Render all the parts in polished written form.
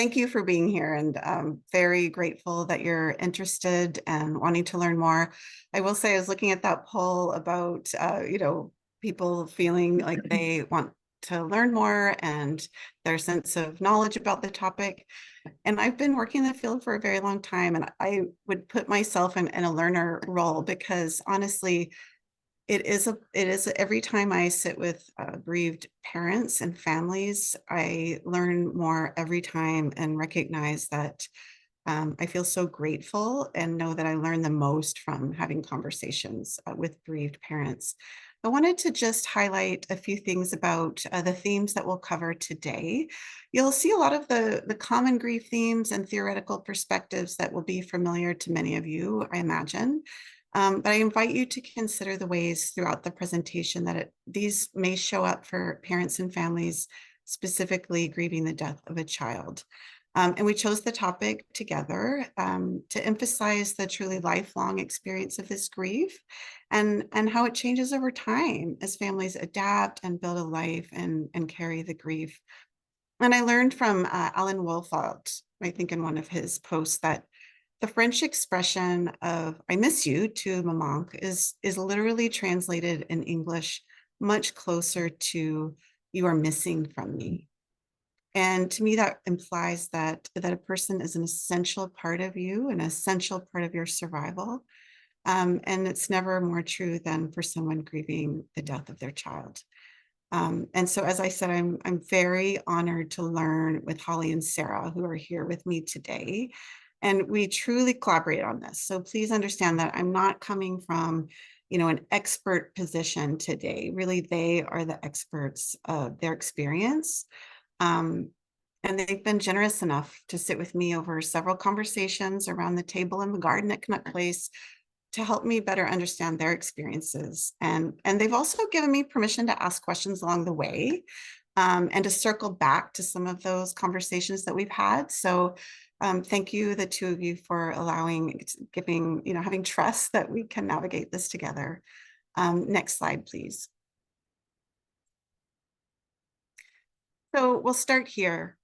Thank you for being here, and very grateful that you're interested and wanting to learn more. I will say I was looking at that poll about, people feeling like they want to learn more and their sense of knowledge about the topic. And I've been working in the field for a very long time, and I would put myself in a learner role because honestly, it is every time I sit with bereaved parents and families, I learn more every time and recognize that I feel so grateful and know that I learn the most from having conversations with bereaved parents. I wanted to just highlight a few things about the themes that we'll cover today. You'll see a lot of the common grief themes and theoretical perspectives that will be familiar to many of you, I imagine. But I invite you to consider the ways throughout the presentation that these may show up for parents and families, specifically grieving the death of a child. And we chose the topic together to emphasize the truly lifelong experience of this grief and how it changes over time as families adapt and build a life and carry the grief. And I learned from Alan Wolfelt, I think in one of his posts, that the French expression of "I miss you" to mamanque is literally translated in English much closer to "you are missing from me." And to me, that implies that a person is an essential part of you, an essential part of your survival. And it's never more true than for someone grieving the death of their child. And so, as I said, I'm very honored to learn with Holly and Sarah, who are here with me today. And we truly collaborate on this. So please understand that I'm not coming from, an expert position today. Really, they are the experts of their experience. And they've been generous enough to sit with me over several conversations around the table in the garden at Canuck Place to help me better understand their experiences. And they've also given me permission to ask questions along the way and to circle back to some of those conversations that we've had. So thank you, the two of you, for having trust that we can navigate this together. Next slide, please. So we'll start here,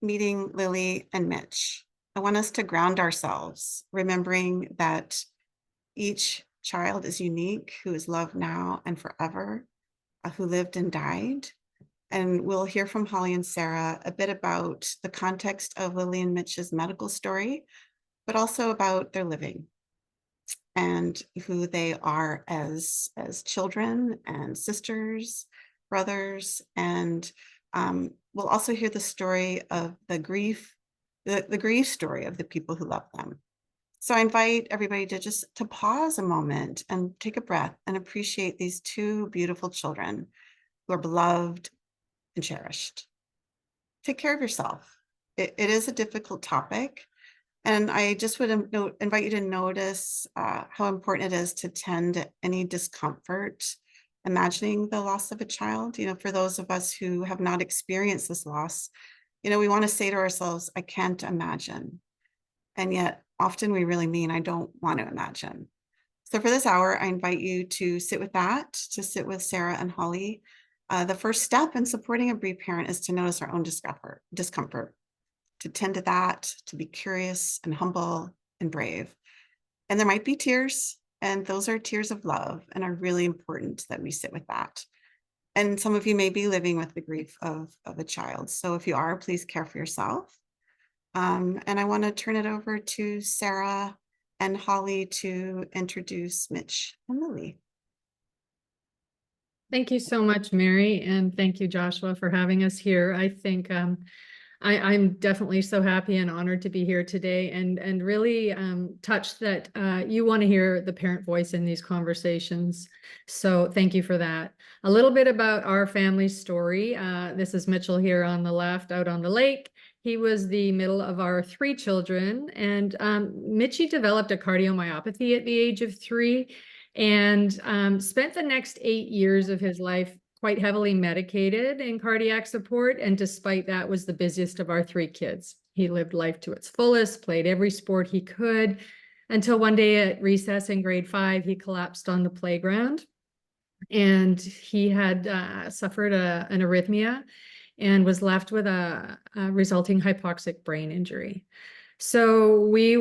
meeting Lily and Mitch. I want us to ground ourselves, remembering that each child is unique, who is loved now and forever, who lived and died. And we'll hear from Holly and Sarah a bit about the context of Lily and Mitch's medical story, but also about their living and who they are as children and sisters, brothers. And we'll also hear the story of the grief story of the people who love them. So I invite everybody to pause a moment and take a breath and appreciate these two beautiful children who are beloved and cherished. Take care of yourself. It is a difficult topic, and I just would invite you to notice how important it is to tend any discomfort imagining the loss of a child. For those of us who have not experienced this loss, we want to say to ourselves, I can't imagine. And yet often we really mean, I don't want to imagine. So for this hour, I invite you to sit with that, to sit with Sarah and Holly. The first step in supporting a bereaved parent is to notice our own discomfort, to tend to that, to be curious and humble and brave. And there might be tears, and those are tears of love and are really important that we sit with that. And some of you may be living with the grief of a child. So if you are, please care for yourself. And I want to turn it over to Sarah and Holly to introduce Mitch and Lily. Thank you so much, Mary, and thank you, Joshua, for having us here. I think I'm definitely so happy and honored to be here today, and really touched that you want to hear the parent voice in these conversations. So thank you for that. A little bit about our family story. This is Mitchell here on the left, out on the lake. He was the middle of our three children, and Mitchie developed a cardiomyopathy at the age of 3. And spent the next 8 years of his life quite heavily medicated in cardiac support. And despite that, was the busiest of our 3 kids. He lived life to its fullest, played every sport he could, until one day at recess in grade 5, he collapsed on the playground. And he had suffered an arrhythmia. and was left with a resulting hypoxic brain injury. So we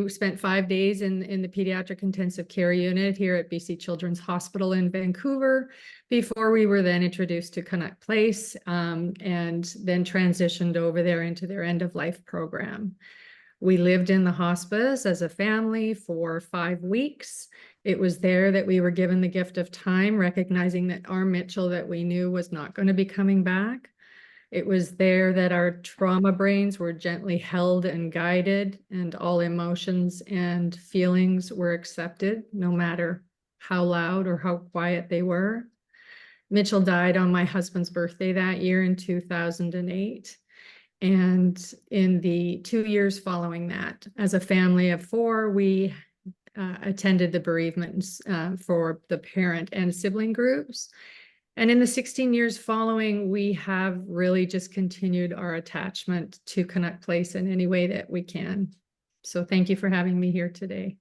spent 5 days in the pediatric intensive care unit here at BC Children's Hospital in Vancouver before we were then introduced to Canuck Place, and then transitioned over there into their end of life program. We lived in the hospice as a family for 5 weeks. It was there that we were given the gift of time, recognizing that our Mitchell that we knew was not going to be coming back. It was there that our trauma brains were gently held and guided, and all emotions and feelings were accepted, no matter how loud or how quiet they were. Mitchell died on my husband's birthday that year in 2008. And in the 2 years following that, as a family of 4, we attended the bereavement for the parent and sibling groups. And in the 16 years following, we have really just continued our attachment to Canuck Place in any way that we can. So thank you for having me here today.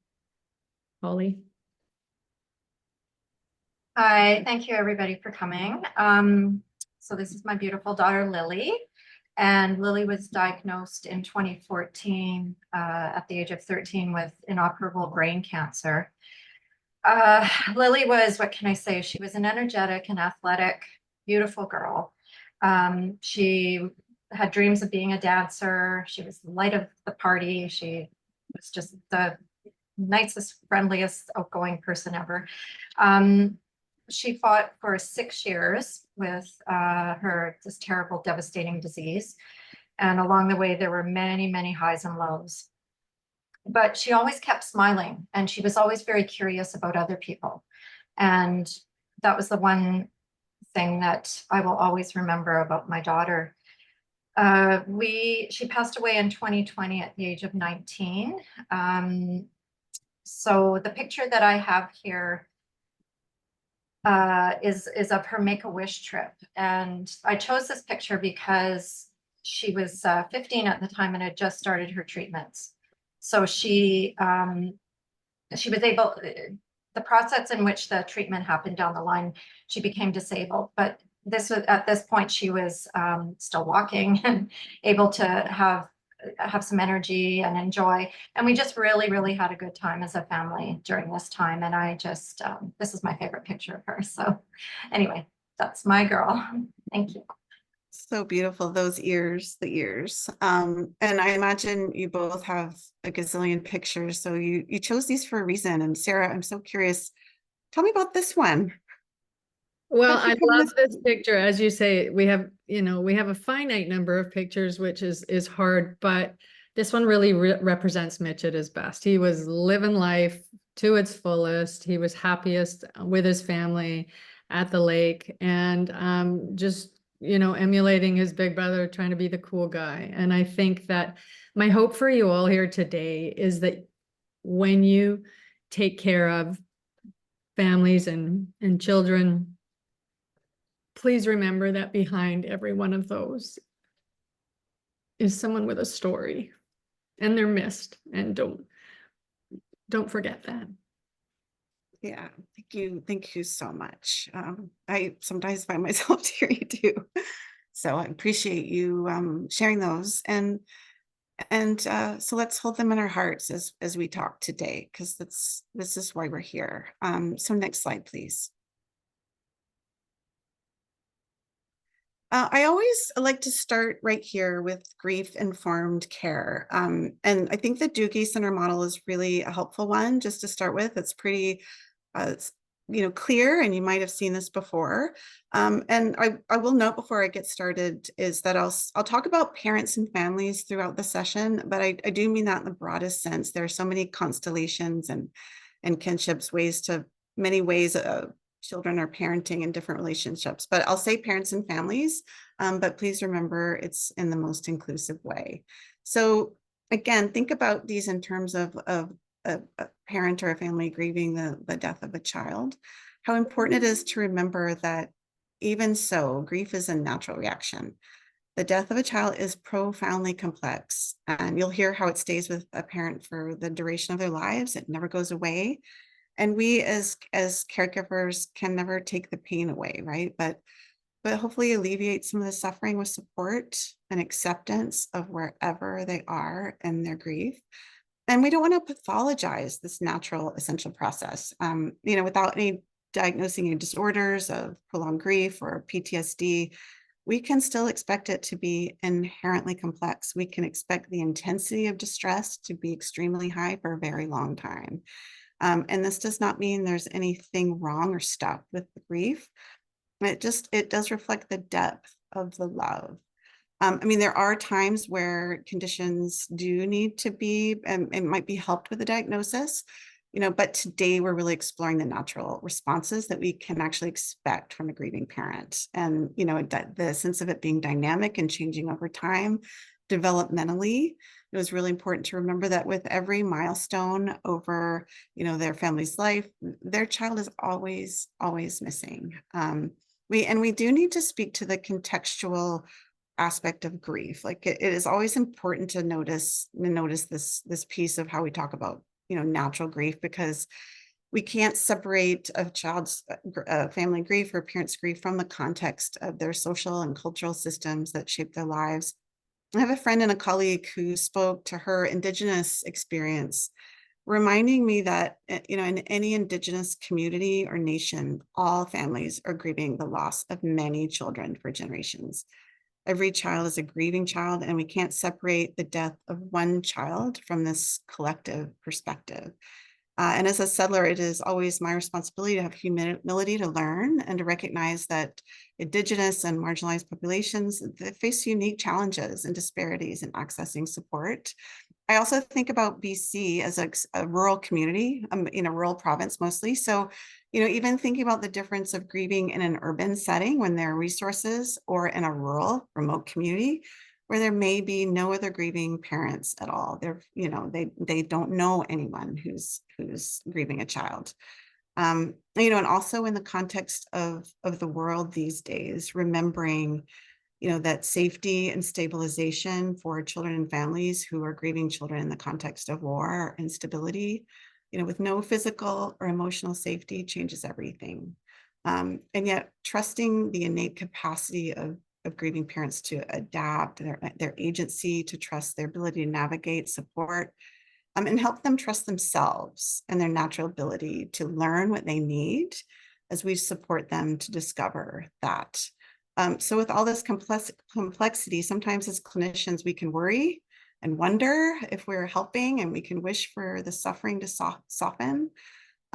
Holly. Hi, thank you everybody for coming. So this is my beautiful daughter, Lily. And Lily was diagnosed in 2014 at the age of 13 with inoperable brain cancer. Lily was, what can I say? She was an energetic and athletic, beautiful girl. She had dreams of being a dancer. She was the light of the party. She was just the nicest, friendliest, outgoing person ever. She fought for 6 years with this terrible, devastating disease. And along the way, there were many, many highs and lows. But she always kept smiling, and she was always very curious about other people. And that was the one thing that I will always remember about my daughter. She passed away in 2020 at the age of 19. So the picture that I have here is of her Make-A-Wish trip. And I chose this picture because she was 15 at the time and had just started her treatments. So she was able, the process in which the treatment happened down the line, she became disabled. But at this point, she was still walking and able to have some energy and enjoy. And we just really, really had a good time as a family during this time. And I just, this is my favorite picture of her. So anyway, that's my girl. Thank you. So beautiful, those ears, the ears. And I imagine you both have a gazillion pictures. So you chose these for a reason. And Sarah, I'm so curious. Tell me about this one. Well, I love this picture. As you say, we have a finite number of pictures, which is hard, but this one really represents Mitch at his best. He was living life to its fullest. He was happiest with his family at the lake, and just emulating his big brother, trying to be the cool guy. And I think that my hope for you all here today is that when you take care of families and children, please remember that behind every one of those is someone with a story, and they're missed, and don't forget that. Yeah, thank you so much. I sometimes find myself teary too, so I appreciate you sharing those, and so let's hold them in our hearts as we talk today, because this is why we're here. So next slide, please. I always like to start right here with grief-informed care. And I think the Doogie Center model is really a helpful one just to start with. It's pretty, clear, and you might have seen this before. And I will note before I get started is that I'll talk about parents and families throughout the session, but I do mean that in the broadest sense. There are so many constellations and kinships, many ways children are parenting in different relationships, but I'll say parents and families, but please remember it's in the most inclusive way. So again, think about these in terms of a parent or a family grieving the death of a child, how important it is to remember that even so, grief is a natural reaction. The death of a child is profoundly complex, and you'll hear how it stays with a parent for the duration of their lives. It never goes away. And we as caregivers can never take the pain away, right? But but hopefully alleviate some of the suffering with support and acceptance of wherever they are in their grief. And we don't want to pathologize this natural essential process, without any diagnosing any disorders of prolonged grief or PTSD. We can still expect it to be inherently complex. We can expect the intensity of distress to be extremely high for a very long time. And this does not mean there's anything wrong or stuck with the grief. It does reflect the depth of the love. There are times where conditions do need to be, and it might be helped with a diagnosis, but today we're really exploring the natural responses that we can actually expect from a grieving parent. And, the sense of it being dynamic and changing over time, developmentally, it was really important to remember that with every milestone over, their family's life, their child is always, always missing. We do need to speak to the contextual aspect of grief. Like it is always important to notice this piece of how we talk about, natural grief, because we can't separate a child's family grief or parent's grief from the context of their social and cultural systems that shape their lives. I have a friend and a colleague who spoke to her Indigenous experience, reminding me that, in any Indigenous community or nation, all families are grieving the loss of many children for generations. Every child is a grieving child, and we can't separate the death of one child from this collective perspective. And as a settler, it is always my responsibility to have humility to learn and to recognize that Indigenous and marginalized populations face unique challenges and disparities in accessing support. I also think about BC as a rural community, in a rural province mostly. So, even thinking about the difference of grieving in an urban setting when there are resources, or in a rural, remote community where there may be no other grieving parents at all. They don't know anyone who's grieving a child. And also in the context of the world these days, remembering that safety and stabilization for children and families who are grieving children in the context of war or instability, with no physical or emotional safety, changes everything. And yet trusting the innate capacity of grieving parents to adapt, their agency, to trust their ability to navigate, support, and help them trust themselves and their natural ability to learn what they need as we support them to discover that. So with all this complexity, sometimes as clinicians, we can worry and wonder if we're helping, and we can wish for the suffering to soften.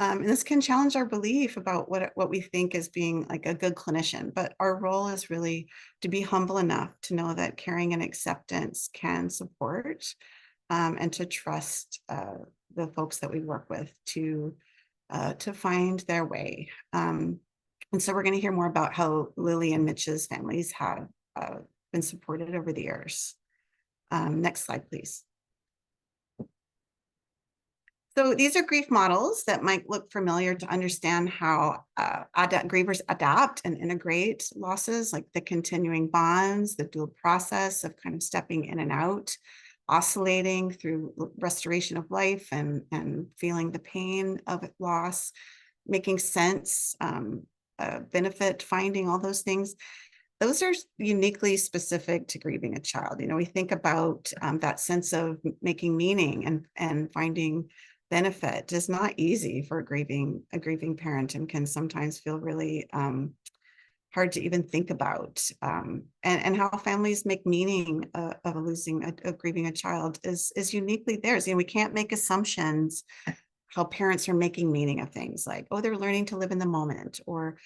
And this can challenge our belief about what we think is being like a good clinician. But our role is really to be humble enough to know that caring and acceptance can support, and to trust the folks that we work with to find their way. And so we're going to hear more about how Lily and Mitch's families have been supported over the years. Next slide, please. So these are grief models that might look familiar to understand how grievers adapt and integrate losses, like the continuing bonds, the dual process of kind of stepping in and out, oscillating through restoration of life and feeling the pain of loss, making sense, benefit finding, all those things. Those are uniquely specific to grieving a child. We think about that sense of making meaning and finding benefit is not easy for a grieving parent, and can sometimes feel really hard to even think about. And how families make meaning of grieving a child is uniquely theirs. We can't make assumptions how parents are making meaning of things like, oh, they're learning to live in the moment, or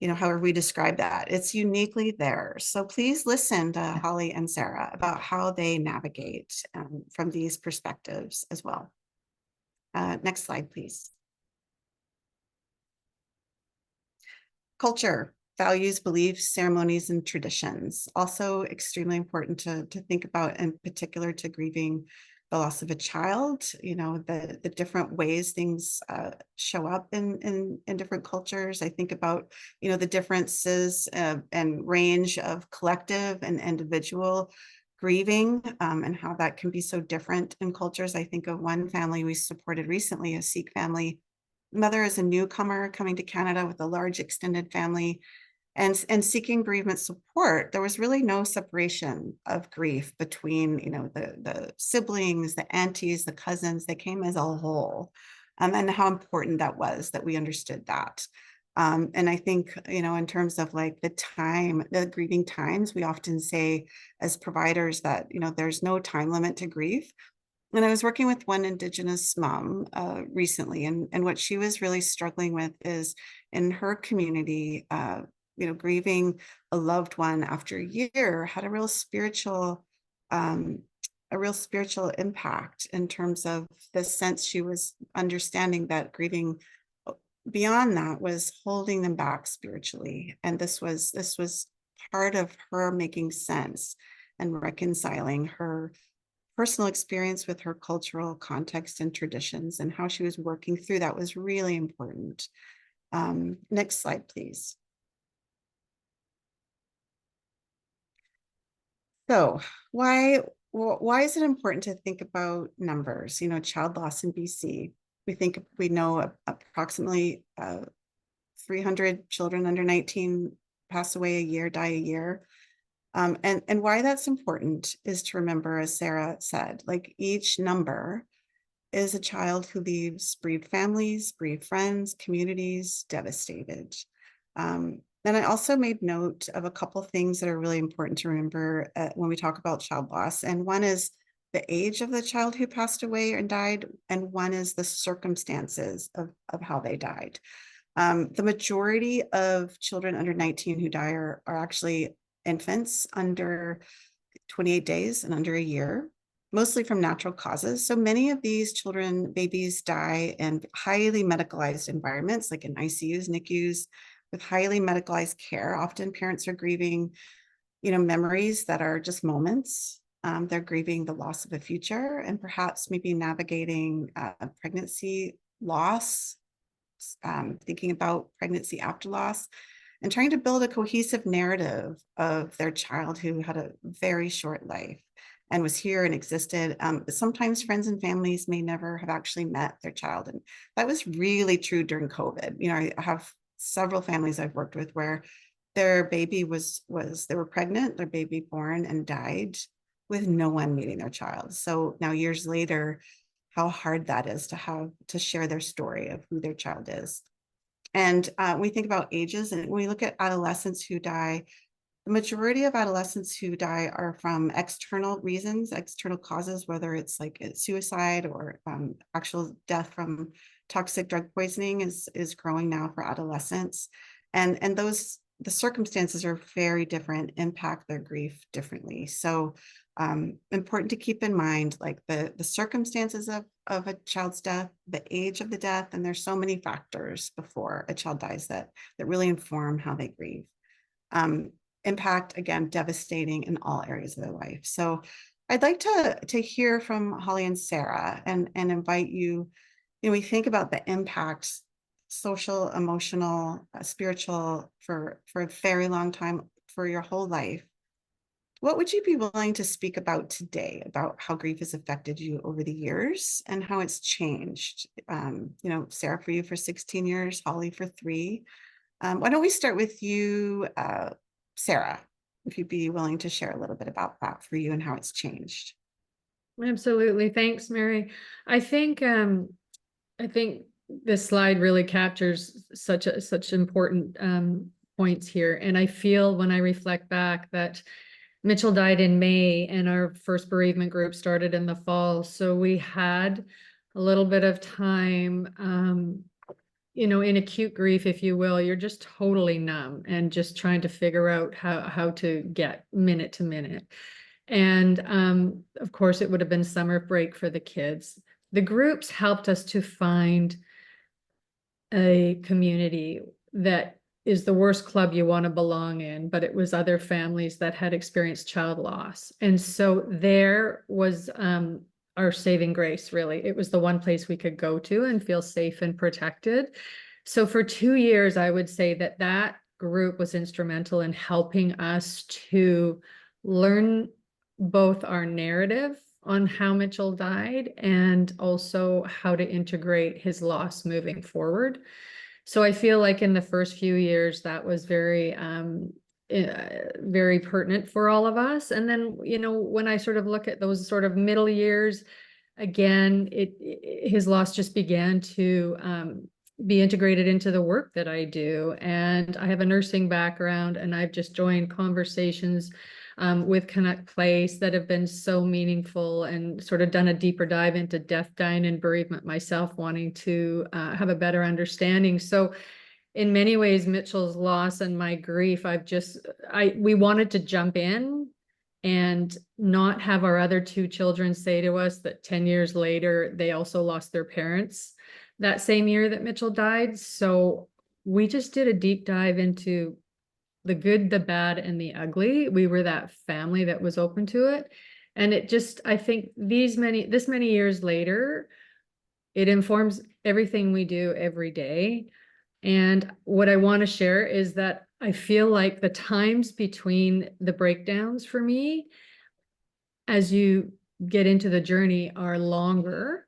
however we describe that. It's uniquely theirs. So please listen to Holly and Sarah about how they navigate from these perspectives as well. Next slide, please. Culture, values, beliefs, ceremonies, and traditions. Also extremely important to think about, in particular to grieving the loss of a child. The different ways things show up in different cultures. I think about, the differences and range of collective and individual grieving, and how that can be so different in cultures. I think of one family we supported recently, a Sikh family. Mother is a newcomer coming to Canada with a large extended family. and seeking bereavement support, there was really no separation of grief between, the siblings, the aunties, the cousins. They came as a whole, and how important that was that we understood that. And I think, in terms of like the grieving times, we often say as providers that, there's no time limit to grief. And I was working with one Indigenous mom recently, and what she was really struggling with is in her community, grieving a loved one after a year had um, a real spiritual impact in terms of the sense she was understanding that grieving beyond that was holding them back spiritually. And this was part of her making sense and reconciling her personal experience with her cultural context and traditions, and how she was working through that was really important. Next slide, please. So why is it important to think about numbers? Child loss in BC. We know approximately 300 children under 19 pass away a year, die a year. And why that's important is to remember, as Sarah said, like each number is a child who leaves bereaved families, bereaved friends, communities devastated. And I also made note of a couple things that are really important to remember when we talk about child loss. And one is the age of the child who passed away and died, and one is the circumstances of how they died. The majority of children under 19 who die are actually infants under 28 days and under a year, mostly from natural causes. So many of these babies die in highly medicalized environments, like in ICUs, NICUs, with highly medicalized care. Often parents are grieving, memories that are just moments. They're grieving the loss of a future, and perhaps maybe navigating pregnancy loss, thinking about pregnancy after loss, and trying to build a cohesive narrative of their child who had a very short life and was here and existed. But sometimes friends and families may never have actually met their child. And that was really true during COVID. I have several families I've worked with where their baby they were pregnant, their baby born and died with no one meeting their child. So now years later, how hard that is to share their story of who their child is. And we think about ages, and when we look at adolescents who die, the majority of adolescents who die are from external reasons, external causes, whether it's like suicide or actual death from toxic drug poisoning is growing now for adolescents. And the circumstances are very different, impact their grief differently. So important to keep in mind, like the circumstances of a child's death, the age of the death, and there's so many factors before a child dies that really inform how they grieve. Impact, again, devastating in all areas of their life. So I'd like to hear from Hollie and Sarah and invite you. We think about the impact, social, emotional, spiritual, for a very long time, for your whole life. What would you be willing to speak about today, about how grief has affected you over the years and how it's changed? Sarah, for you for 16 years, Hollie for 3. Why don't we start with you, Sarah, if you'd be willing to share a little bit about that for you and how it's changed. Absolutely. Thanks, Mary. I think this slide really captures such important points here. And I feel when I reflect back that Mitchell died in May and our first bereavement group started in the fall. So we had a little bit of time, in acute grief, if you will. You're just totally numb and just trying to figure out how to get minute to minute. And of course, it would have been summer break for the kids. The groups helped us to find a community that is the worst club you want to belong in, but it was other families that had experienced child loss. And so there was our saving grace, really. It was the one place we could go to and feel safe and protected. So for 2 years, I would say that group was instrumental in helping us to learn both our narrative on how Mitchell died and also how to integrate his loss moving forward. So I feel like in the first few years that was very very pertinent for all of us. And then, you know, when I sort of look at those sort of middle years, again, his loss just began to be integrated into the work that I do. And I have a nursing background, and I've just joined conversations with Canuck Place that have been so meaningful, and sort of done a deeper dive into death, dying, and bereavement myself, wanting to have a better understanding. So in many ways, Mitchell's loss and my grief, we wanted to jump in and not have our other two children say to us that 10 years later, they also lost their parents that same year that Mitchell died. So we just did a deep dive into the good, the bad, and the ugly. We were that family that was open to it. And it just, I think this many years later, it informs everything we do every day. And what I want to share is that I feel like the times between the breakdowns for me, as you get into the journey, are longer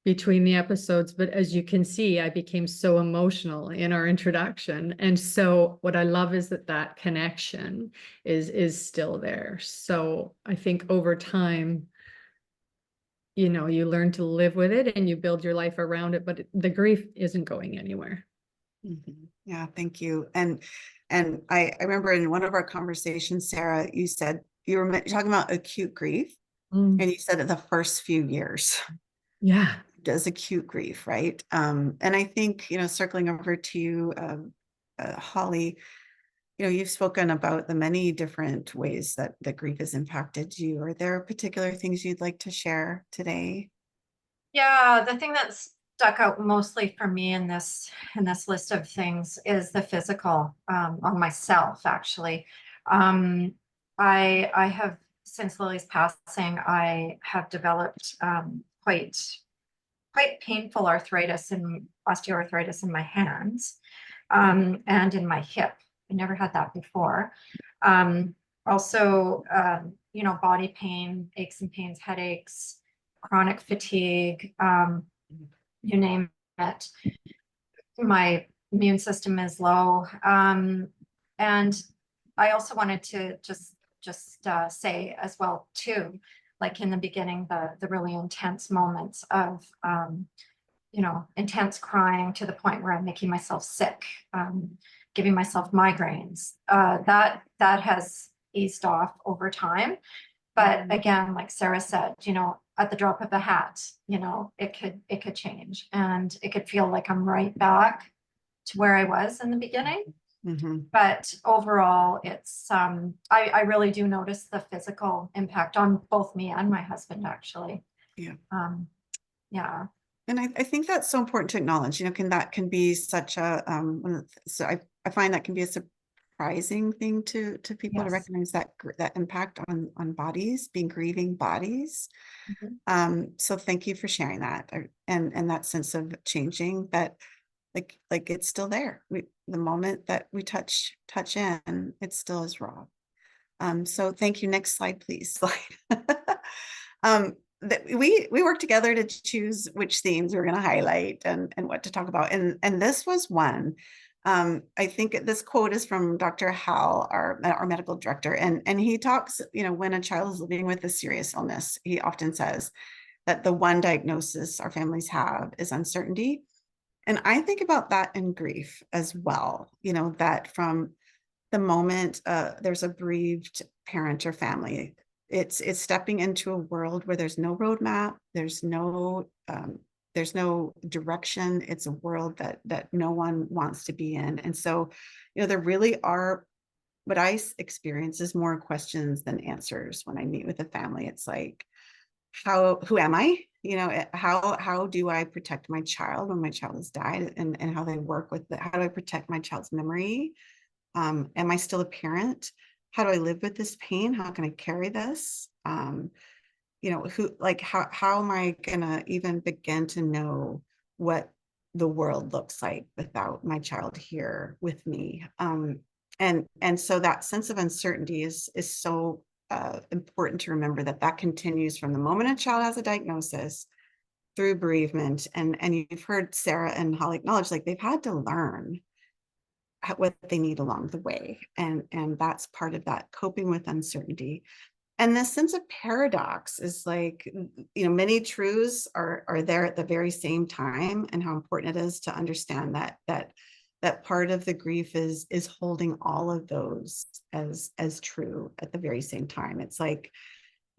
between the episodes. But as you can see, I became so emotional in our introduction. And so what I love is that connection is still there. So I think over time, you know, you learn to live with it and you build your life around it, but the grief isn't going anywhere. Yeah, thank you. And I remember in one of our conversations, Sarah, you said you were talking about acute grief, and you said that the first few years, Yeah, does acute grief, right? And I think, you know, circling over to you, Holly, you know, you've spoken about the many different ways that grief has impacted you. Are there particular things you'd like to share today? Yeah, the thing that's stuck out mostly for me in this list of things is the physical on myself, actually. I have, since Lily's passing, I have developed quite painful arthritis and osteoarthritis in my hands and in my hip. I never had that before. Also, you know, body pain, aches and pains, headaches, chronic fatigue, you name it. My immune system is low. And I also wanted to just say as well too, like in the beginning, the really intense moments of you know, intense crying to the point where I'm making myself sick, giving myself migraines. That has eased off over time. But again, like Sarah said, you know, at the drop of a hat, you know, it could change, and it could feel like I'm right back to where I was in the beginning. But overall, it's I really do notice the physical impact on both me and my husband, actually. Yeah. Yeah. And I think that's so important to acknowledge, you know, that can be such a, so I find that can be a surprising thing to people to Yes. recognize that impact on bodies, being grieving bodies. So thank you for sharing that, and that sense of changing that, like it's still there. The moment that we touch in, it still is raw. So thank you. Next slide, please. Slide. That we worked together to choose which themes we're going to highlight and what to talk about. And this was one. I think this quote is from Dr. Hall, our medical director, and he talks, you know, when a child is living with a serious illness, he often says that the one diagnosis our families have is uncertainty. And I think about that in grief as well, you know, that from the moment there's a bereaved parent or family, it's stepping into a world where there's no roadmap, there's no direction. It's a world that no one wants to be in. And so, you know, there really are, what I experience is more questions than answers when I meet with a family. It's like, who am I? You know, how do I protect my child when my child has died, and how they work with how do I protect my child's memory? Am I still a parent? How do I live with this pain? How can I carry this? You know, how am I gonna even begin to know what the world looks like without my child here with me? And so that sense of uncertainty is so important to remember, that continues from the moment a child has a diagnosis through bereavement, and you've heard Sarah and Holly acknowledge, like, they've had to learn what they need along the way, and that's part of that coping with uncertainty. And this sense of paradox is like, many truths are there at the very same time, and how important it is to understand that part of the grief is holding all of those as true at the very same time. It's like,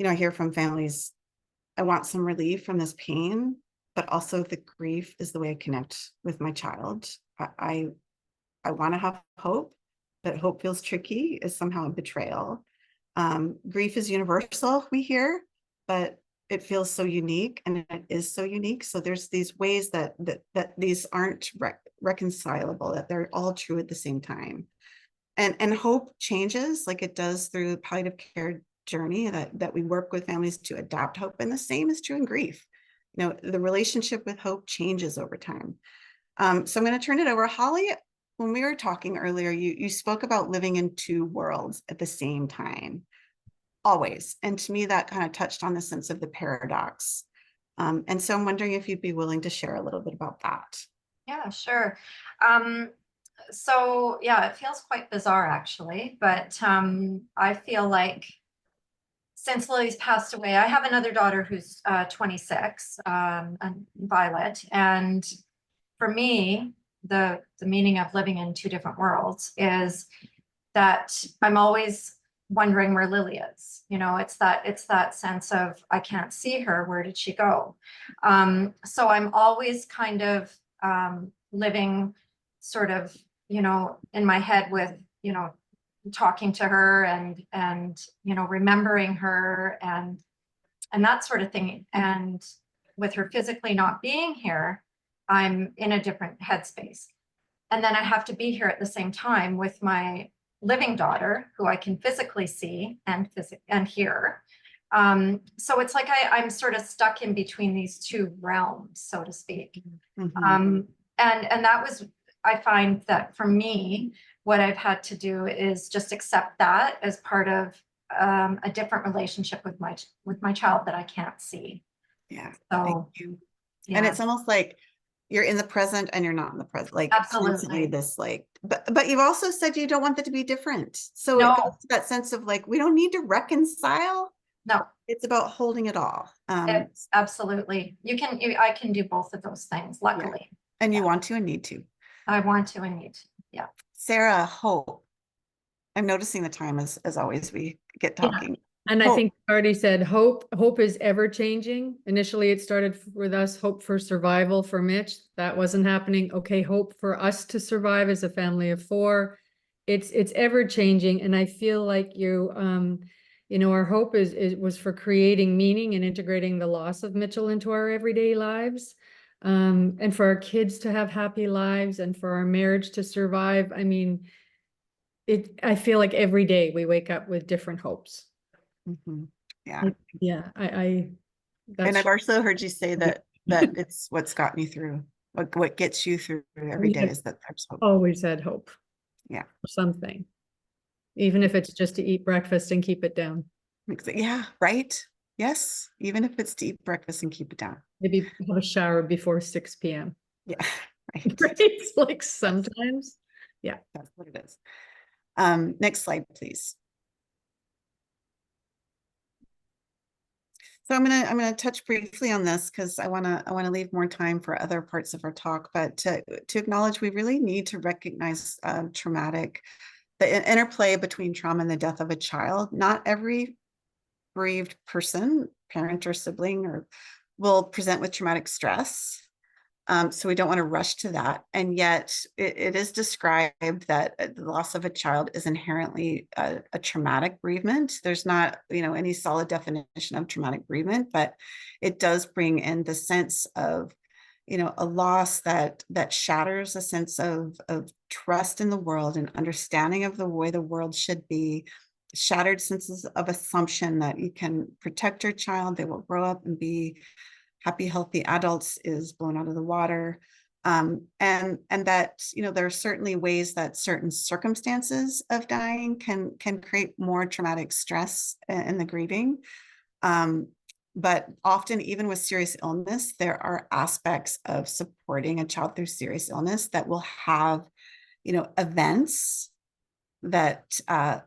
I hear from families, I want some relief from this pain, but also the grief is the way I connect with my child. I want to have hope, but hope feels tricky, is somehow a betrayal. Grief is universal, we hear, but it feels so unique, and it is so unique. So there's these ways that these aren't reconcilable, that they're all true at the same time. And hope changes, like it does through the palliative care journey, that we work with families to adapt hope. And the same is true in grief. The relationship with hope changes over time. So I'm going to turn it over. Holly, when we were talking earlier, you spoke about living in two worlds at the same time, always. And to me, that kind of touched on the sense of the paradox. And so I'm wondering if you'd be willing to share a little bit about that. Yeah, sure. So yeah, it feels quite bizarre actually, but I feel like since Lily's passed away, I have another daughter who's 26, Violet, and for me, the meaning of living in two different worlds is that I'm always wondering where Lily is. It's that sense of, I can't see her. Where did she go? So I'm always kind of living sort of, in my head with, talking to her and remembering her and that sort of thing. And with her physically not being here, I'm in a different headspace. And then I have to be here at the same time with my living daughter, who I can physically see and hear. So it's like I'm sort of stuck in between these two realms, so to speak. Mm-hmm. And that was, I find that for me, what I've had to do is just accept that as part of a different relationship with my child that I can't see. Yeah. So, thank you. yeah. And it's almost like you're in the present and you're not in the present, like Absolutely. constantly this, like, but you've also said you don't want that to be different. So No. it goes to that sense of like, we don't need to reconcile. No, It's about holding it all. absolutely. I can do both of those things, luckily. And you Yeah. want to and need to. I want to and need to. Yeah. Sarah, hope. I'm noticing the time as always we get talking. And Hope. I think you already said hope is ever changing. Initially, it started with us, hope for survival for Mitch. That wasn't happening. Okay, hope for us to survive as a family of 4. It's ever changing. And I feel like our hope was for creating meaning and integrating the loss of Mitchell into our everyday lives. And for our kids to have happy lives and for our marriage to survive. I mean, I feel like every day we wake up with different hopes. Mm-hmm. Yeah. Yeah, And I've also heard you say that it's what's gotten you through, what gets you through every day is that there's hope. always had hope. Yeah. For something. Even if it's just to eat breakfast and keep it down. Yeah, right. Yes. Even if it's to eat breakfast and keep it down. Maybe have a shower before 6 p.m. Yeah. Right. It's like sometimes. Yeah. That's what it is. Next slide, please. So I'm gonna touch briefly on this because I wanna leave more time for other parts of our talk, but to acknowledge we really need to recognize the interplay between trauma and the death of a child. Not every bereaved person, parent or sibling, will present with traumatic stress. So we don't want to rush to that. And yet it is described that the loss of a child is inherently a traumatic bereavement. There's not, any solid definition of traumatic bereavement, but it does bring in the sense of, a loss that shatters a sense of trust in the world and understanding of the way the world should be, shattered senses of assumption that you can protect your child, they will grow up and be happy, healthy adults is blown out of the water. And that, there are certainly ways that certain circumstances of dying can create more traumatic stress in the grieving. But often, even with serious illness, there are aspects of supporting a child through serious illness that will have, events that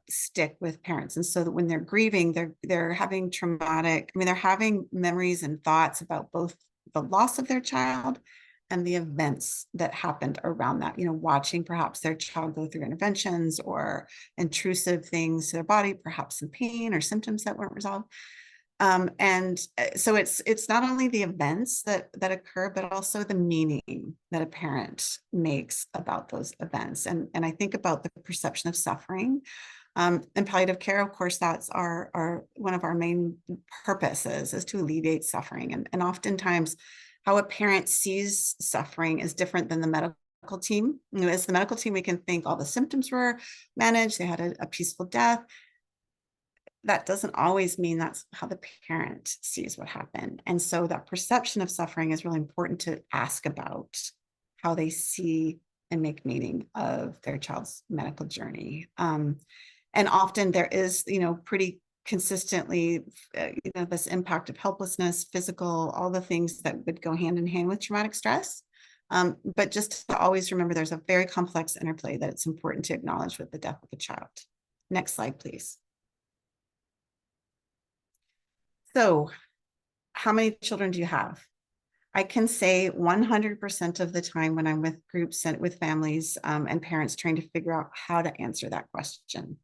stick with parents. And so that when they're grieving, they're having they're having memories and thoughts about both the loss of their child and the events that happened around that, watching perhaps their child go through interventions or intrusive things to their body, perhaps some pain or symptoms that weren't resolved. So it's not only the events that occur, but also the meaning that a parent makes about those events. And I think about the perception of suffering. In palliative care, of course, that's our one of our main purposes, is to alleviate suffering. And oftentimes how a parent sees suffering is different than the medical team. As the medical team, we can think all the symptoms were managed, they had a peaceful death. That doesn't always mean that's how the parent sees what happened. And so that perception of suffering is really important to ask about how they see and make meaning of their child's medical journey. And often there is, pretty consistently, this impact of helplessness, physical, all the things that would go hand in hand with traumatic stress. But just to always remember, there's a very complex interplay that it's important to acknowledge with the death of a child. Next slide, please. So how many children do you have? I can say 100% of the time when I'm with groups and with families and parents trying to figure out how to answer that question.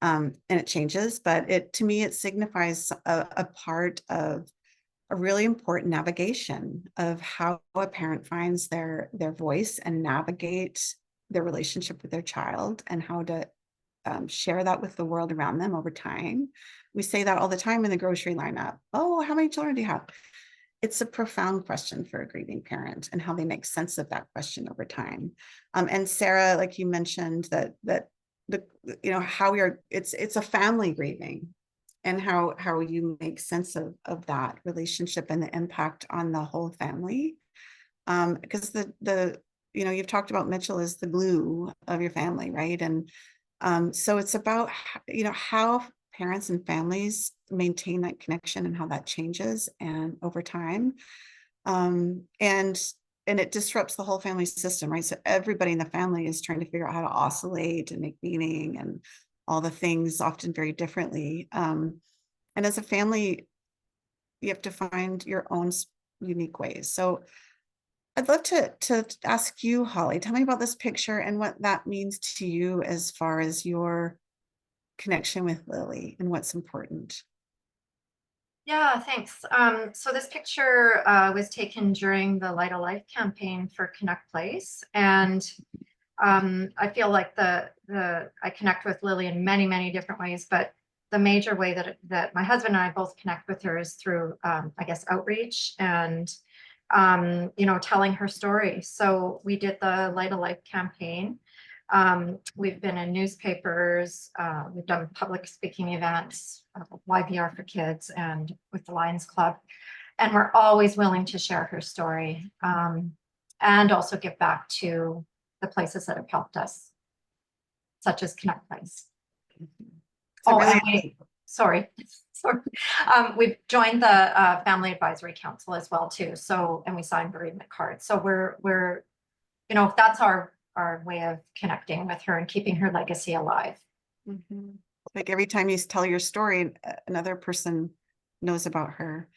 And it changes, but to me, it signifies a part of a really important navigation of how a parent finds their voice and navigate their relationship with their child, and how to share that with the world around them over time. We say that all the time in the grocery lineup. Oh, how many children do you have? It's a profound question for a grieving parent, and how they make sense of that question over time. And Sarah, like you mentioned, that how it's a family grieving, and how you make sense of that relationship and the impact on the whole family. Because you've talked about Mitchell as the glue of your family, right? And so it's about, how parents and families maintain that connection and how that changes and over time. And it disrupts the whole family system, right? So everybody in the family is trying to figure out how to oscillate and make meaning and all the things, often very differently. And as a family, you have to find your own unique ways. So I'd love to ask you, Holly, tell me about this picture and what that means to you as far as your connection with Lily and what's important. Yeah, thanks. So this picture was taken during the Light a Life campaign for Canuck Place. And I feel like I connect with Lily in many, many different ways, but the major way that my husband and I both connect with her is through, I guess, outreach and, telling her story. So we did the Light a Life campaign. We've been in newspapers, we've done public speaking events, YVR for kids, and with the Lions Club. And we're always willing to share her story, and also give back to the places that have helped us, such as Canuck Place. So sorry. We've joined the Family Advisory Council as well too. So, and we signed bereavement cards. So we're that's our way of connecting with her and keeping her legacy alive. Mm-hmm. Like every time you tell your story, another person knows about her.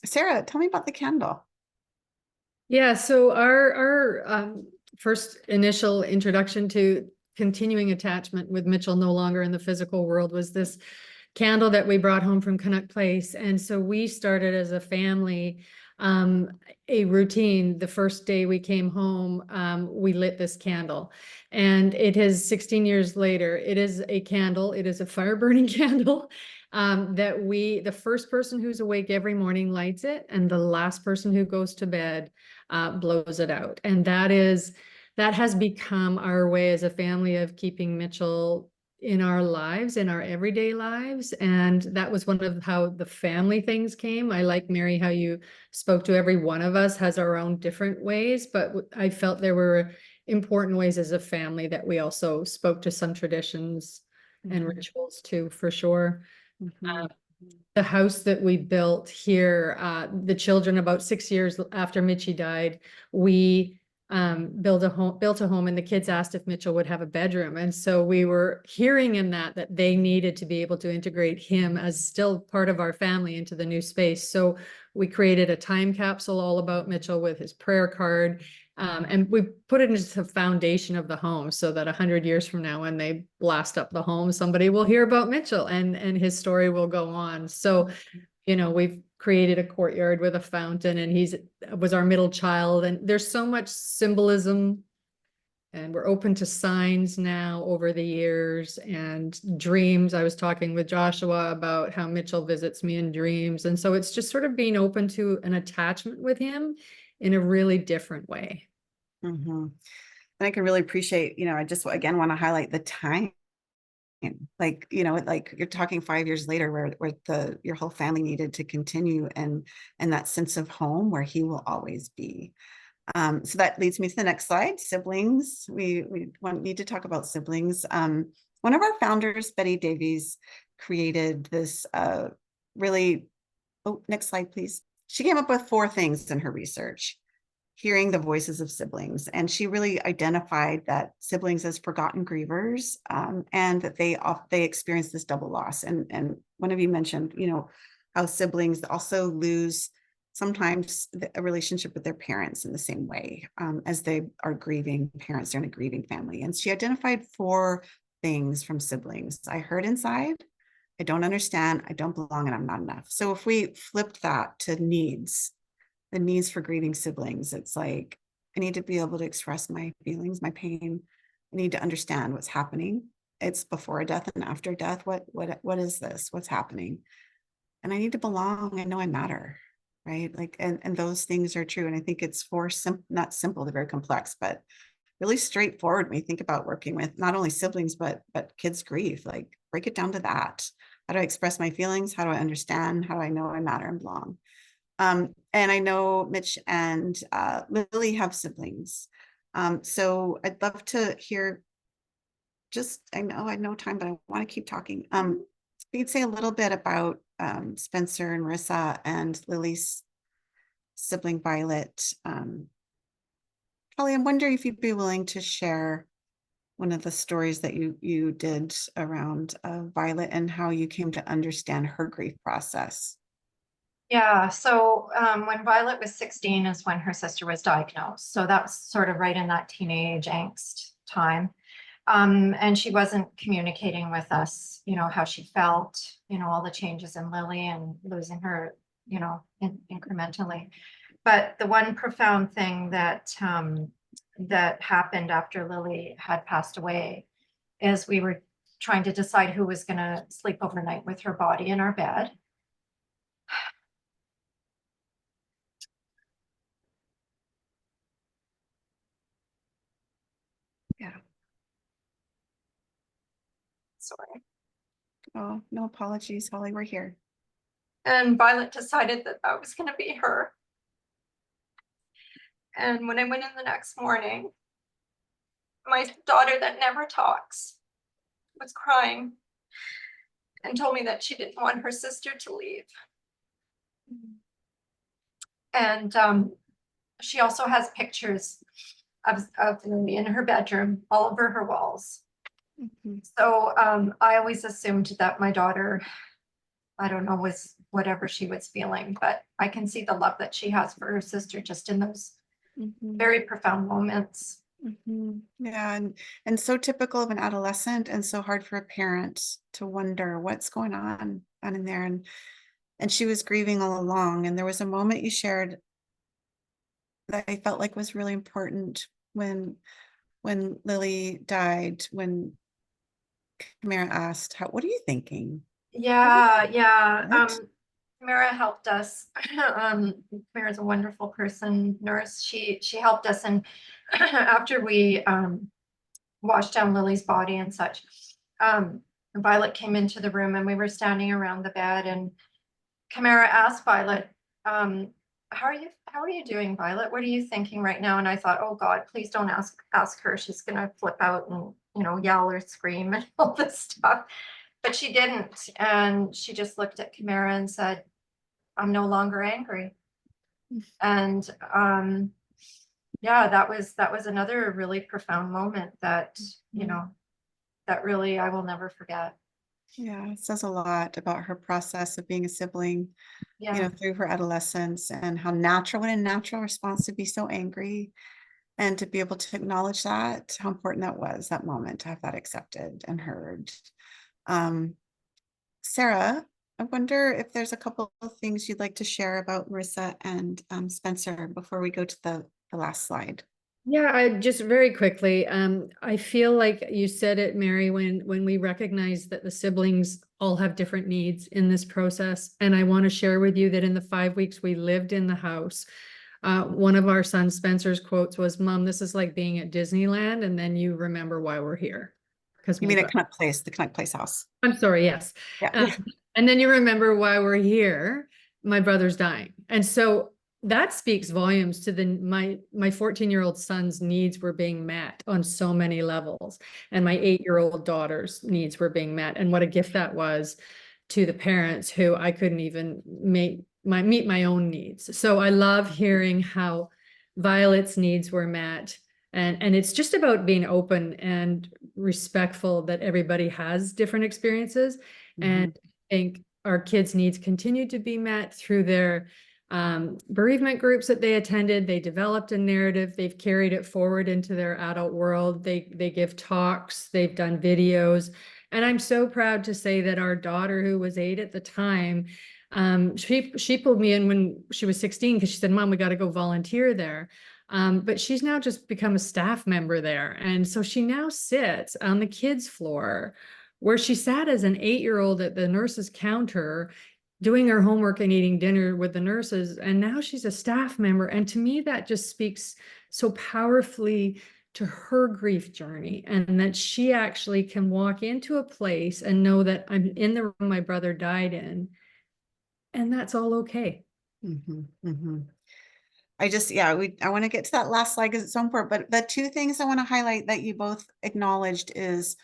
Sarah, tell me about the candle. Yeah, so our first initial introduction to continuing attachment with Mitchell no longer in the physical world was this candle that we brought home from Canuck Place. And so we started as a family a routine. The first day we came home, we lit this candle, and it is 16 years later. It is a candle. It is a fire burning candle that the first person who's awake every morning lights it, and the last person who goes to bed blows it out. And that has become our way as a family of keeping Mitchell in our lives, in our everyday lives. And that was one of how the family things came. I like, Mary, how you spoke to every one of us has our own different ways, but I felt there were important ways as a family that we also spoke to some traditions and rituals too, for sure. the house that we built here, the children, about 6 years after Mitchie died, we built a home, and the kids asked if Mitchell would have a bedroom. And so we were hearing in that they needed to be able to integrate him as still part of our family into the new space. So we created a time capsule all about Mitchell with his prayer card. And we put it into the foundation of the home so that 100 years from now, when they blast up the home, somebody will hear about Mitchell and his story will go on. So, you know, we've created a courtyard with a fountain, and was our middle child. And there's so much symbolism, and we're open to signs now over the years, and dreams. I was talking with Joshua about how Mitchell visits me in dreams. And so it's just sort of being open to an attachment with him in a really different way. And I can really appreciate, you know, I just again want to highlight the time. Like, you know, like you're talking 5 years later where your whole family needed to continue, and that sense of home where he will always be. So that leads me to the next slide. Siblings. We need to talk about siblings. One of our founders, Betty Davies, created this really, oh, next slide, please. She came up with 4 things in her research: hearing the voices of siblings. And she really identified that siblings as forgotten grievers, and that they experience this double loss. And one of you mentioned, you know, how siblings also lose sometimes a relationship with their parents in the same way, as they are grieving parents. They're in a grieving family. And she identified 4 things from siblings: I hurt inside, I don't understand, I don't belong, and I'm not enough. So if we flipped that to needs, the needs for grieving siblings, it's like, I need to be able to express my feelings, my pain. I need to understand what's happening. It's before a death and after death. What is this? What's happening? And I need to belong. I know I matter, right? Like, and those things are true. And I think it's not simple, they're very complex, but really straightforward when you think about working with not only siblings, but kids' grief. Like, break it down to that. How do I express my feelings? How do I understand? How do I know I matter and belong? And I know Mitch and Lily have siblings. So I'd love to hear, I know I know time, but I want to keep talking. You could say a little bit about Spencer and Marissa and Lily's sibling Violet. Holly, I'm wondering if you'd be willing to share one of the stories that you did around Violet and how you came to understand her grief process. Yeah, so when Violet was 16 is when her sister was diagnosed. So that was sort of right in that teenage angst time. And she wasn't communicating with us, you know, how she felt, you know, all the changes in Lily and losing her, you know, incrementally. But the one profound thing that that happened after Lily had passed away is we were trying to decide who was going to sleep overnight with her body in our bed. Yeah. Sorry. Oh, no apologies, Holly, we're here. And Violet decided that that was going to be her. And when I went in the next morning, my daughter that never talks was crying and told me that she didn't want her sister to leave. And she also has pictures of me in her bedroom all over her walls. So I always assumed that my daughter, I don't know, was whatever she was feeling, but I can see the love that she has for her sister just in those very profound moments. Yeah, and so typical of an adolescent, and so hard for a parent to wonder what's going on in there. And she was grieving all along. And there was a moment you shared that I felt like was really important when Lily died, when Camara asked, what are you thinking? Yeah. What? Mara helped us. Mara's a wonderful person, nurse. She helped us, and after we washed down Lily's body and such, Violet came into the room, and we were standing around the bed, and Camara asked Violet, how are you doing, Violet? What are you thinking right now? And I thought, oh God, please don't ask her. She's gonna flip out and, you know, yell or scream and all this stuff. but she didn't. And she just looked at Chimera and said, I'm no longer angry. And yeah, that was another really profound moment that, you know, that really I will never forget. Yeah, it says a lot about her process of being a sibling, you know, through her adolescence, and how natural, what a natural response to be so angry, and to be able to acknowledge that, how important that was, that moment, to have that accepted and heard. Sarah, I wonder if there's a couple of things you'd like to share about Marissa and Spencer before we go to the last slide. Yeah, I just very quickly, I feel like you said it, Mary, when we recognize that the siblings all have different needs in this process. And I want to share with you that in the 5 weeks we lived in the house, one of our son Spencer's quotes was, "Mom, this is like being at Disneyland, and then you remember why we're here." Because You mean at Canuck Place, the Canuck Place house? I'm sorry, yes. Yeah. And then you remember why we're here. My brother's dying. And so that speaks volumes to my 14-year-old son's needs were being met on so many levels. And my 8-year-old daughter's needs were being met. And what a gift that was to the parents who I couldn't even meet my own needs. So I love hearing how Violet's needs were met. And it's just about being open and respectful that everybody has different experiences. And I think our kids' needs continue to be met through their bereavement groups that they attended. They developed a narrative. They've carried it forward into their adult world. They give talks. They've done videos. And I'm so proud to say that our daughter, who was 8 at the time, she pulled me in when she was 16 because she said, "Mom, we got to go volunteer there." But she's now just become a staff member there. And so she now sits on the kids' floor where she sat as an 8-year-old at the nurse's counter doing her homework and eating dinner with the nurses. And now she's a staff member. And to me, that just speaks so powerfully to her grief journey, and that she actually can walk into a place and know that I'm in the room my brother died in, and that's all okay. I want to get to that last slide because it's so important. But the two things I want to highlight that you both acknowledged is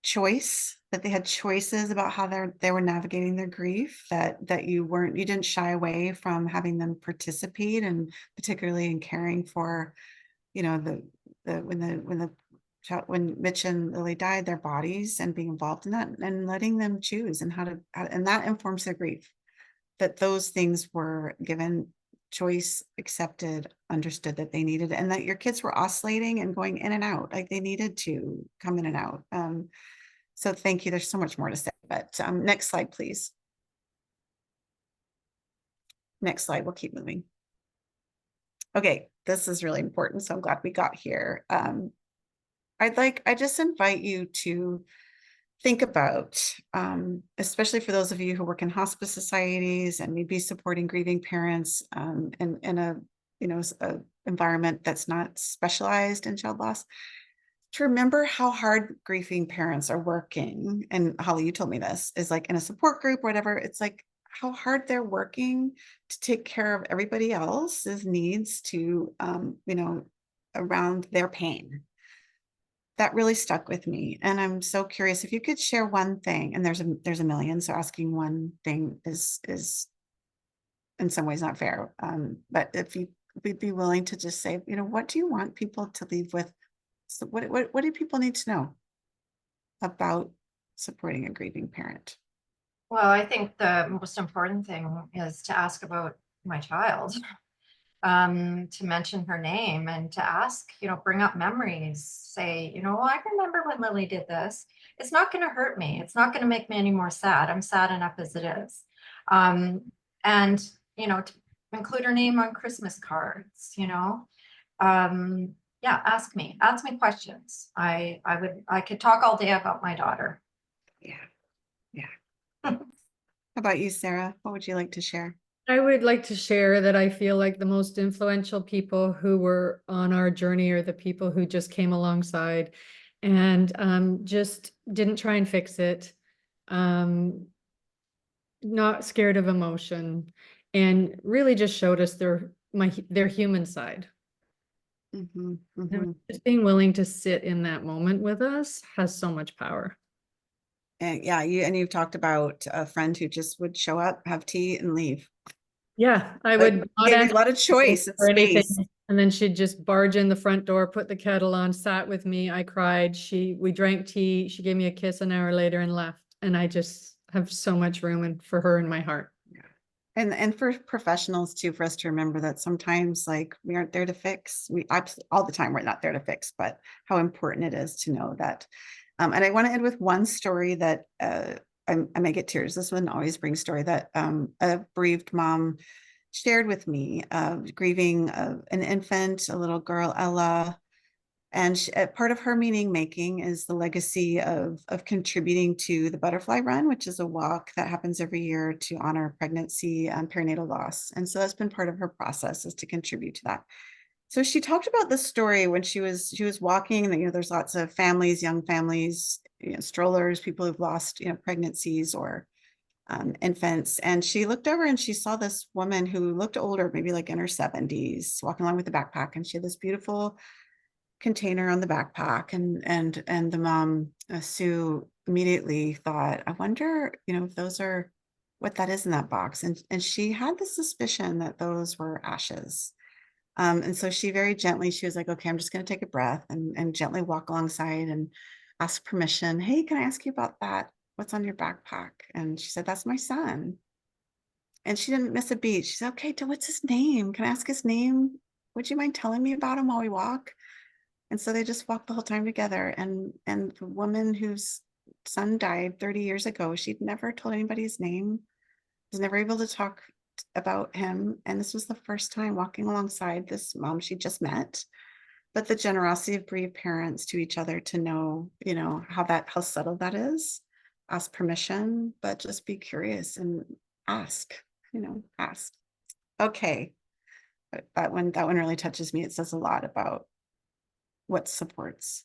choice, that they had choices about how they were navigating their grief, that you didn't shy away from having them participate, and particularly in caring for, you know, when Mitch and Lily died, their bodies, and being involved in that and letting them choose and and that informs their grief, that those things were given choice, accepted, understood that they needed, and that your kids were oscillating and going in and out, like they needed to come in and out. So thank you. There's so much more to say, but next slide, please. Next slide, we'll keep moving. Okay, this is really important, so I'm glad we got here. I just invite you to think about, especially for those of you who work in hospice societies and maybe supporting grieving parents in a environment that's not specialized in child loss, to remember how hard grieving parents are working. And Holly, you told me this, is like in a support group or whatever, it's like how hard they're working to take care of everybody else's needs to, around their pain. That really stuck with me. And I'm so curious if you could share one thing, and there's a million, so asking one thing is in some ways not fair. But if you would be willing to just say, what do you want people to leave with? So what do people need to know about supporting a grieving parent? Well, I think the most important thing is to ask about my child, to mention her name and to ask, bring up memories, say, I remember when Lily did this. It's not going to hurt me. It's not going to make me any more sad. I'm sad enough as it is. And, to include her name on Christmas cards, yeah, ask me questions. I could talk all day about my daughter. Yeah. How about you, Sarah? What would you like to share? I would like to share that I feel like the most influential people who were on our journey are the people who just came alongside and just didn't try and fix it, not scared of emotion, and really just showed us their human side. Just being willing to sit in that moment with us has so much power. And yeah, you've talked about a friend who just would show up, have tea and leave. Yeah, I Like, would not gave you answer a lot of choice and or anything. space. And then she'd just barge in the front door, put the kettle on, sat with me. I cried. We drank tea. She gave me a kiss an hour later and left. And I just have so much room for her in my heart. And for professionals too, for us to remember that sometimes like we aren't there to fix, all the time we're not there to fix, but how important it is to know that. And I want to end with one story that I may get tears. This one always brings story that a bereaved mom shared with me, grieving an infant, a little girl, Ella. And part of her meaning making is the legacy of contributing to the Butterfly Run, which is a walk that happens every year to honor pregnancy and perinatal loss. And so that's been part of her process, is to contribute to that. So she talked about the story when she was walking, and there's lots of families, young families, strollers, people who've lost pregnancies or infants. And she looked over and she saw this woman who looked older, maybe like in her 70s, walking along with a backpack, and she had this beautiful container on the backpack. And the mom, Sue, immediately thought, I wonder if those are what that is in that box. And she had the suspicion that those were ashes. And so she very gently, she was like, okay, I'm just going to take a breath and gently walk alongside and ask permission. Hey, can I ask you about that? What's on your backpack? And she said, that's my son. And she didn't miss a beat. She said, okay, what's his name? Can I ask his name? Would you mind telling me about him while we walk? And so they just walked the whole time together. And the woman whose son died 30 years ago, she'd never told anybody his name, was never able to talk about him. And this was the first time walking alongside this mom she just met. But the generosity of bereaved parents to each other to know, how subtle that is. Ask permission, but just be curious and ask, ask. Okay. But that one really touches me. It says a lot about what supports.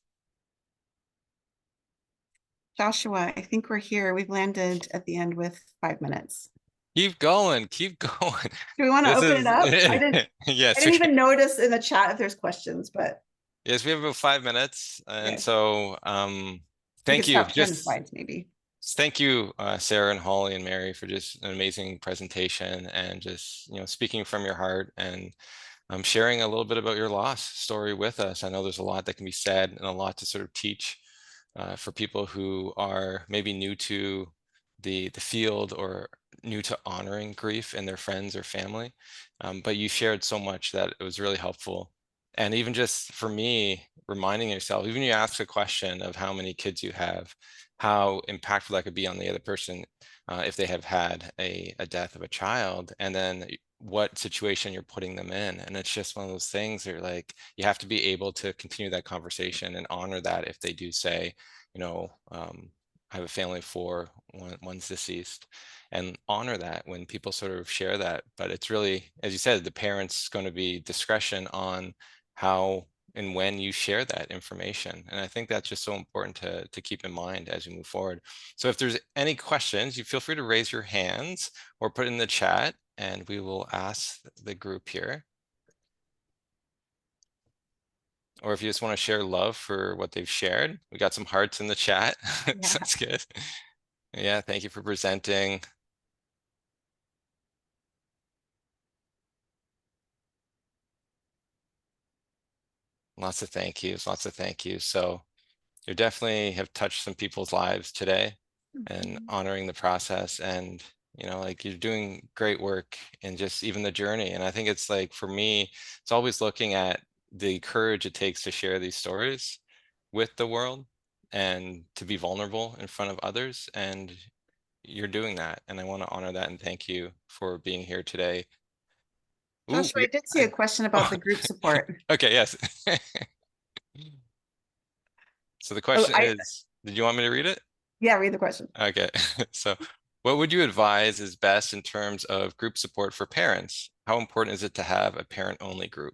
Joshua, I think we're here. We've landed at the end with 5 minutes. Keep going, keep going. Do we want to This open it up? I didn't yes, even notice in the chat if there's questions, but yes, we have about 5 minutes, and okay. so We thank could you. stop sharing the slides maybe. Thank you, Sarah and Holly and Mary, for just an amazing presentation and just speaking from your heart and sharing a little bit about your loss story with us. I know there's a lot that can be said and a lot to sort of teach for people who are maybe new to the field or new to honoring grief in their friends or family. But you shared so much that it was really helpful. And even just for me, reminding yourself, even you ask a question of how many kids you have, how impactful that could be on the other person if they have had a death of a child, and then what situation you're putting them in. And it's just one of those things that like, you have to be able to continue that conversation and honor that if they do say, I have a family of 4, one's deceased, and honor that when people sort of share that. But it's really, as you said, the parents going to be discretion on how and when you share that information. And I think that's just so important to keep in mind as we move forward. So if there's any questions, you feel free to raise your hands or put it in the chat and we will ask the group here. Or if you just want to share love for what they've shared, we got some hearts in the chat. Yeah. That's good. Yeah, thank you for presenting. Lots of thank yous, lots of thank yous. So you definitely have touched some people's lives today and honoring the process, and like you're doing great work in just even the journey. And I think it's like, for me, it's always looking at the courage it takes to share these stories with the world and to be vulnerable in front of others. And you're doing that. And I want to honor that and thank you for being here today. Ooh, Joshua, I did see a question about the group support. okay, yes. So the question is, did you want me to read it? Yeah, read the question. Okay, so what would you advise is best in terms of group support for parents? How important is it to have a parent-only group?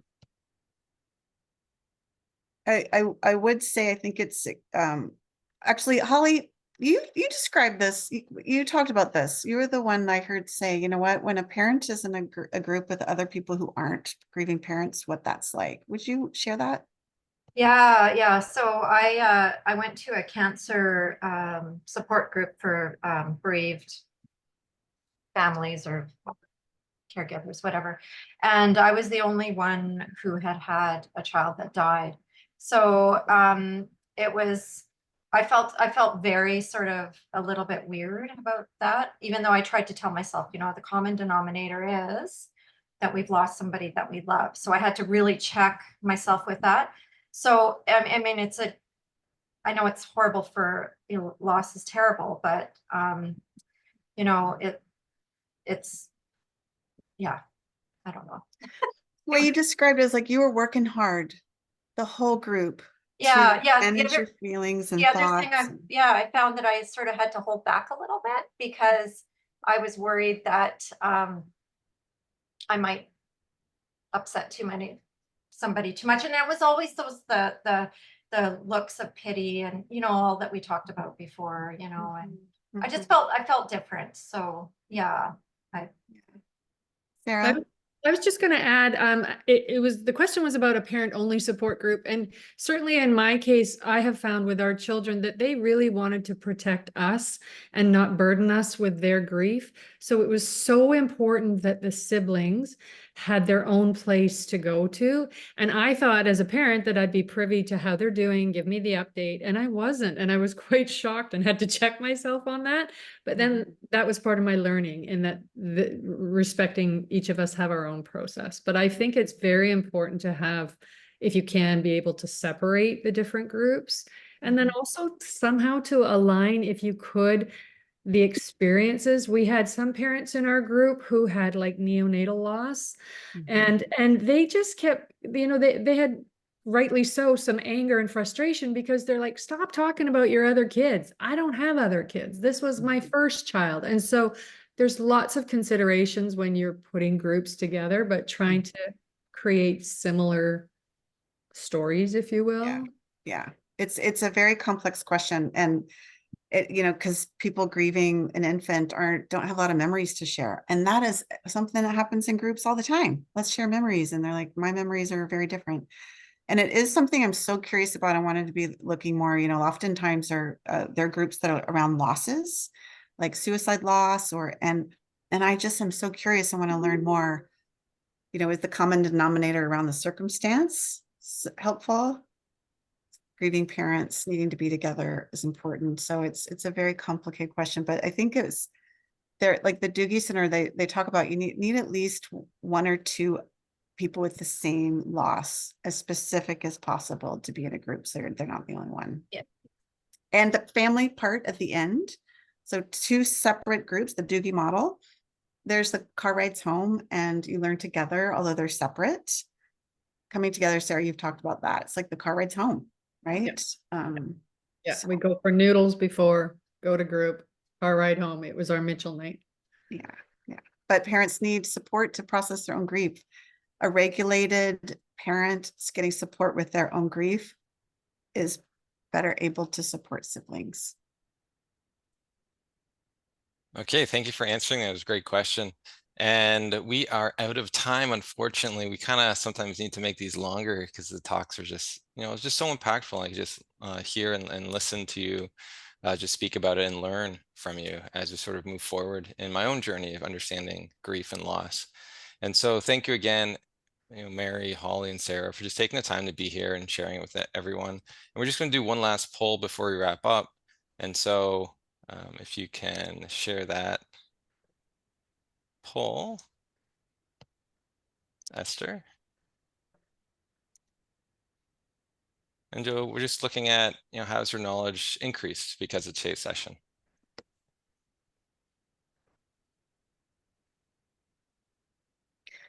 I would say I think it's actually, Holly, you described this, you talked about this. You were the one I heard say, you know what, when a parent is in a group with other people who aren't grieving parents, what that's like. Would you share that? Yeah. So I went to a cancer support group for bereaved families or caregivers, whatever. And I was the only one who had had a child that died. So it was, I felt very sort of a little bit weird about that, even though I tried to tell myself, you know, the common denominator is that we've lost somebody that we love. So I had to really check myself with that. So I mean, I know it's horrible for, you know, loss is terrible, but you know, it's yeah, I don't know. What you described as like you were working hard, the whole group, to Yeah. manage your feelings The and other thing thoughts. I found that I sort of had to hold back a little bit because I was worried that I might upset somebody too much. And it was always the looks of pity and, you know, all that we talked about before, you know, and I just I felt different. So yeah. Sarah? I was just going to add, the question was about a parent-only support group. And certainly in my case, I have found with our children that they really wanted to protect us and not burden us with their grief. So it was so important that the siblings had their own place to go to. And I thought as a parent that I'd be privy to how they're doing, give me the update. And I wasn't. And I was quite shocked and had to check myself on that. But then that was part of my learning in that respecting each of us have our own process. But I think it's very important to have, if you can, be able to separate the different groups. And then also somehow to align, if you could, the experiences. We had some parents in our group who had like neonatal loss, and they just kept, you know, they had rightly so some anger and frustration because they're like, stop talking about your other kids. I don't have other kids. This was my first child. And so there's lots of considerations when you're putting groups together, but trying to create similar stories, if you will. Yeah. It's a very complex question. And it, you know, because people grieving an infant don't have a lot of memories to share. And that is something that happens in groups all the time. Let's share memories. And they're like, my memories are very different. And it is something I'm so curious about. I wanted to be looking more, you know, oftentimes there are groups that are around losses, like suicide loss and I just am so curious. I want to learn more, you know, is the common denominator around the circumstance helpful? Grieving parents needing to be together is important. So it's a very complicated question, but I think it's there, like the Doogie Center, they talk about you need at least one or two people with the same loss, as specific as possible, to be in a group so they're not the only one. Yeah. And the family part at the end. So two separate groups, the Doogie model. There's the car rides home and you learn together, although they're separate. Coming together, Sarah, you've talked about that. It's like the car rides home, right? Yeah, we go for noodles before, go to group, car ride home. It was our Mitchell night. Yeah. But parents need support to process their own grief. A regulated parent getting support with their own grief is better able to support siblings. Okay, thank you for answering. That was a great question. And we are out of time, unfortunately. We kind of sometimes need to make these longer because the talks are just, you know, it's just so impactful. I just hear and listen to you just speak about it and learn from you as we sort of move forward in my own journey of understanding grief and loss. And so thank you again, you know, Mary, Holly, and Sarah, for just taking the time to be here and sharing it with everyone. And we're just going to do one last poll before we wrap up. And so if you can share that poll, Esther. And Joe, we're just looking at, you know, how's your knowledge increased because of today's session?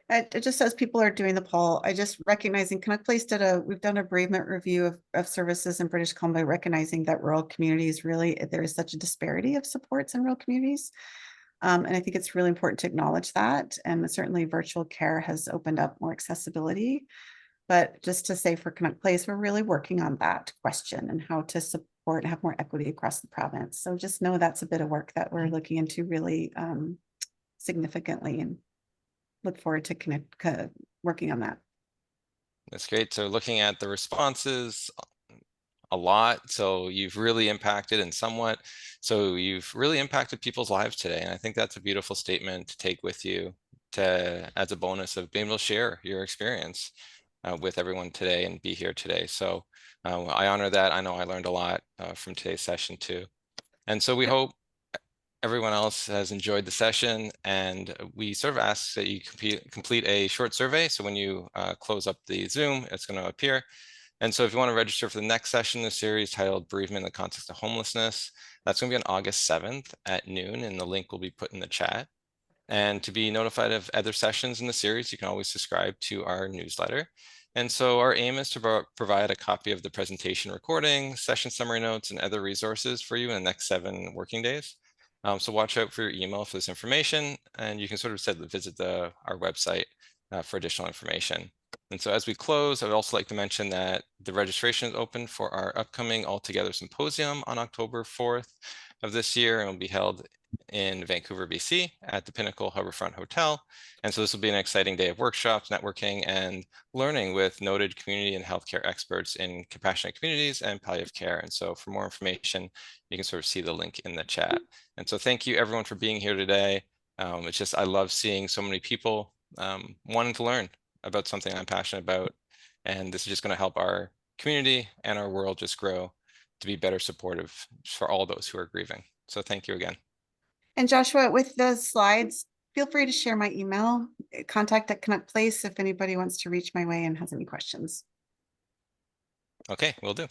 It just says people are doing the poll. I just recognizing Canuck Place we've done a bereavement review of services in British Columbia, recognizing that rural communities really, there is such a disparity of supports in rural communities. And I think it's really important to acknowledge that. And certainly virtual care has opened up more accessibility. But just to say for Canuck Place, we're really working on that question and how to support and have more equity across the province. So just know that's a bit of work that we're looking into really significantly, and look forward to working on that. That's great. So looking at the responses, a lot. So you've really impacted and somewhat. So you've really impacted people's lives today. And I think that's a beautiful statement to take with you to as a bonus of being able to share your experience with everyone today and be here today. So I honor that. I know I learned a lot from today's session too. And so we hope everyone else has enjoyed the session, and we sort of ask that you complete a short survey. So when you close up the Zoom, it's going to appear. And so if you want to register for the next session in the series titled Bereavement in the Context of Homelessness, that's going to be on August 7th at noon, and the link will be put in the chat. And to be notified of other sessions in the series, you can always subscribe to our newsletter. And so our aim is to provide a copy of the presentation recording, session summary notes, and other resources for you in the next 7 working days. So watch out for your email for this information, and you can sort of visit our website for additional information. And so as we close, I would also like to mention that the registration is open for our upcoming All Together Symposium on October 4th of this year, and will be held in Vancouver, BC at the Pinnacle Harbourfront Hotel. And so this will be an exciting day of workshops, networking, and learning with noted community and healthcare experts in compassionate communities and palliative care. And so for more information, you can sort of see the link in the chat. And so thank you everyone for being here today. It's just, I love seeing so many people wanting to learn about something I'm passionate about. And this is just going to help our community and our world just grow to be better supportive for all those who are grieving. So thank you again. And Joshua, with the slides, feel free to share my email, contact at Canuck Place if anybody wants to reach my way and has any questions. Okay, will do.